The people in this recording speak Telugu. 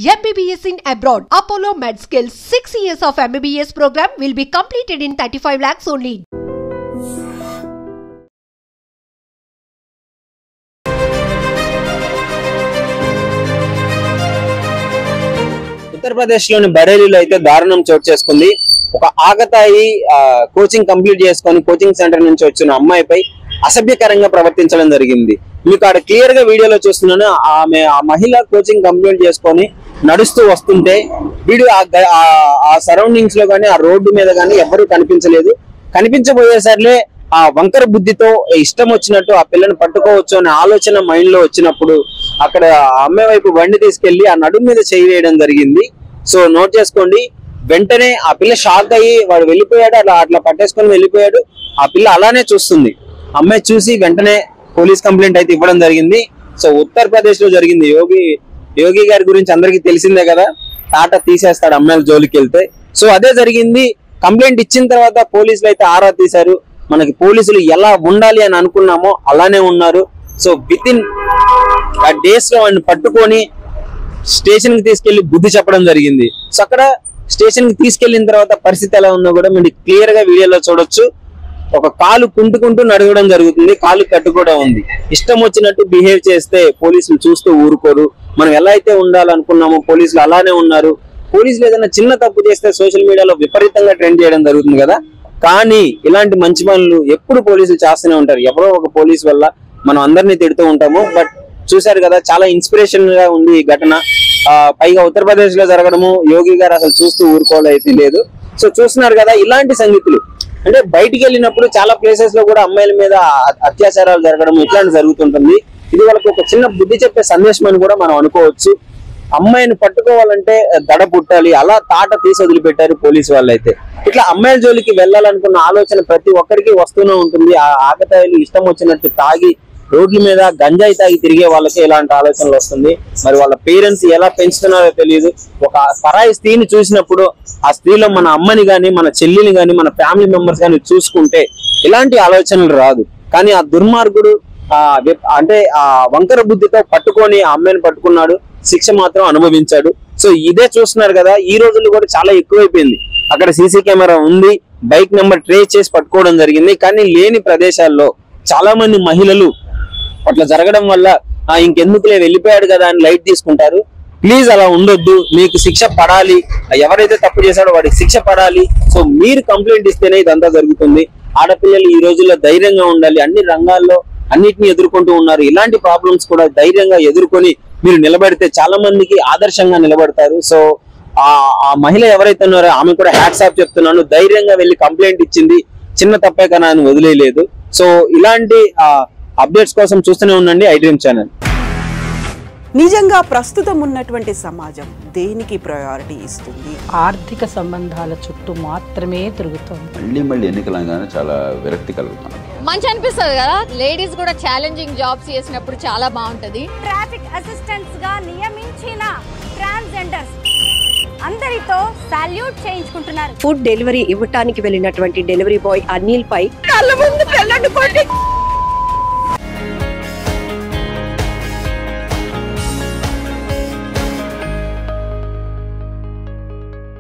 MBBS in abroad. Apollo MedSkill 6 years of MBBS program will be completed in 35 lakhs only. ఉత్తరప్రదేశ్లోని బరేలీలో అయితే దారుణం చోటు చేసుకుంది. ఒక ఆగతాయి కోచింగ్ కంప్లీట్ చేసుకొని కోచింగ్ సెంటర్ నుంచి వచ్చిన అమ్మాయిపై అసభ్యకరంగా ప్రవర్తించడం జరిగింది. మీకు అక్కడ క్లియర్ గా వీడియోలో చూస్తున్నాను. ఆ మహిళ కోచింగ్ కంప్లీట్ చేసుకొని నడుస్తూ వస్తుంటే వీడు ఆ సరౌండింగ్స్ లో గానీ ఆ రోడ్డు మీద గానీ ఎవరు కనిపించలేదు. కనిపించబోయేసరిలే ఆ వంకర బుద్ధితో ఇష్టం వచ్చినట్టు ఆ పిల్లని పట్టుకోవచ్చు అనే ఆలోచన మైండ్ లో వచ్చినప్పుడు అక్కడ అమ్మాయి వైపు బండి తీసుకెళ్లి ఆ నడుము మీద చేయి వేయడం జరిగింది. సో నోట్ చేసుకోండి. వెంటనే ఆ పిల్ల షాక్ అయ్యి వాడు వెళ్ళిపోయాడు. అట్లా పట్టేసుకొని వెళ్ళిపోయాడు. ఆ పిల్ల అలానే చూస్తుంది. అమ్మాయి చూసి వెంటనే పోలీస్ కంప్లైంట్ అయితే ఇవ్వడం జరిగింది. సో ఉత్తరప్రదేశ్ లో జరిగింది. యోగి గారి గురించి అందరికీ తెలిసిందే కదా, టాటా తీసేస్తాడు అమ్మాయిల జోలికి వెళ్తే. సో అదే జరిగింది. కంప్లైంట్ ఇచ్చిన తర్వాత పోలీసులు అయితే ఆరా తీశారు. మనకి పోలీసులు ఎలా ఉండాలి అని అనుకున్నామో అలానే ఉన్నారు. సో విత్ ఇన్ డేస్ లో వాడిని పట్టుకొని స్టేషన్ కి తీసుకెళ్లి బుద్ధి చెప్పడం జరిగింది. సో అక్కడ స్టేషన్ కి తీసుకెళ్లిన తర్వాత పరిస్థితి ఎలా ఉందో కూడా మీరు క్లియర్ గా వీడియోలో చూడొచ్చు. ఒక కాలు కుంటుకుంటూ నడవడం జరుగుతుంది. కాలు కట్టు కూడా ఉంది. ఇష్టం వచ్చినట్టు బిహేవ్ చేస్తే పోలీసులు చూస్తూ ఊరుకోరు. మనం ఎలా అయితే ఉండాలనుకున్నామో పోలీసులు అలానే ఉన్నారు. పోలీసులు ఏదైనా చిన్న తప్పు చేస్తే సోషల్ మీడియాలో విపరీతంగా ట్రెండ్ చేయడం జరుగుతుంది కదా. కానీ ఇలాంటి మంచి పనులు ఎప్పుడు పోలీసులు చేస్తూనే ఉంటారు. ఎవరో ఒక పోలీసు వల్ల మనం అందరినీ తిడుతూ ఉంటాము. బట్ చూసారు కదా, చాలా ఇన్స్పిరేషన్ గా ఉంది ఈ ఘటన. పైగా ఉత్తరప్రదేశ్ లో జరగడము యోగి గారు అసలు చూస్తూ ఊరుకోవడం అయితే లేదు. సో చూస్తున్నారు కదా, ఇలాంటి సంగతులు అంటే బయటికి వెళ్ళినప్పుడు చాలా ప్లేసెస్ లో కూడా అమ్మాయిల మీద అత్యాచారాలు జరగడం ఇట్లాంటి జరుగుతుంటుంది. ఇది వాళ్ళకి ఒక చిన్న బుద్ధి చెప్పే సందేశం అని కూడా మనం అనుకోవచ్చు. అమ్మాయిని పట్టుకోవాలంటే దడ పుట్టాలి, అలా తాట తీసి వదిలిపెట్టారు పోలీసు వాళ్ళు అయితే. ఇట్లా అమ్మాయిల జోలికి వెళ్ళాలనుకున్న ఆలోచన ప్రతి ఒక్కరికి వస్తూనే ఉంటుంది. ఆ ఆకతాయిలు ఇష్టం వచ్చినట్టు తాగి రోడ్ల మీద గంజాయి తాగి తిరిగే వాళ్ళకి ఇలాంటి ఆలోచనలు వస్తుంది. మరి వాళ్ళ పేరెంట్స్ ఎలా పెంచుతున్నారో తెలియదు. ఒక పరాయి స్త్రీని చూసినప్పుడు ఆ స్త్రీలో మన అమ్మని గాని మన చెల్లిని గాని మన ఫ్యామిలీ మెంబర్స్ గాని చూసుకుంటే ఇలాంటి ఆలోచనలు రాదు. కానీ ఆ దుర్మార్గుడు అంటే ఆ వంకర బుద్ధితో పట్టుకొని ఆ అమ్మాయిని పట్టుకున్నాడు. శిక్ష మాత్రం అనుభవించాడు. సో ఇదే చూస్తున్నారు కదా, ఈ రోజుల్లో కూడా చాలా ఎక్కువైపోయింది. అక్కడ సీసీ కెమెరా ఉంది, బైక్ నెంబర్ ట్రేస్ చేసి పట్టుకోవడం జరిగింది. కానీ లేని ప్రదేశాల్లో చాలా మంది మహిళలు అట్లా జరగడం వల్ల ఇంకెందుకులే వెళ్ళిపోయాడు కదా అని లైట్ తీసుకుంటారు. ప్లీజ్ అలా ఉండొద్దు. మీకు శిక్ష పడాలి. ఎవరైతే తప్పు చేశాడో వాడికి శిక్ష పడాలి. సో మీరు కంప్లైంట్ ఇస్తేనే ఇదంతా జరుగుతుంది. ఆడపిల్లలు ఈ రోజుల్లో ధైర్యంగా ఉండాలి. అన్ని రంగాల్లో అన్నిటిని ఎదుర్కొంటూ ఉన్నారు. ఇలాంటి ప్రాబ్లమ్స్ కూడా ధైర్యంగా ఎదుర్కొని మీరు నిలబడితే చాలా మందికి ఆదర్శంగా నిలబడతారు. సో ఆ మహిళ ఎవరైతే ఉన్నారో ఆమె కూడా హ్యాట్స్ ఆఫ్ చెప్తున్నాను. ధైర్యంగా వెళ్ళి కంప్లైంట్ ఇచ్చింది. చిన్న తప్పే కానీ అని వదిలేయలేదు. సో ఇలాంటి అప్డేట్స్ కోసం చూస్తూనే ఉండండి ఐ డ్రీమ్ ఛానల్. నిజంగా ప్రస్తుతం ఉన్నటువంటి సమాజం దేనికి ప్రయారిటీ ఇస్తుంది? ఆర్థిక సంబంధాల చుట్టూ మాత్రమే తిరుగుతుంది. మళ్ళీ ఎన్నికలంగానే చాలా విరక్తి కలుగుతాం. మంచి అనిపిస్తుంది కదా, లేడీస్ కూడా ఛాలెంజింగ్ జాబ్స్ చేసినప్పుడు చాలా బాగుంటది. ట్రాఫిక్ అసిస్టెంట్స్ గా నియమించిన ట్రాన్స్జెండర్స్ అందరితో సాల్యూట్ చేయించుకుంటున్నారు. ఫుడ్ డెలివరీ ఇవ్వటానికి వెళ్ళినటువంటి డెలివరీ బాయ్ అనిల్ పై కళ్ళ ముందు పెళ్ళండి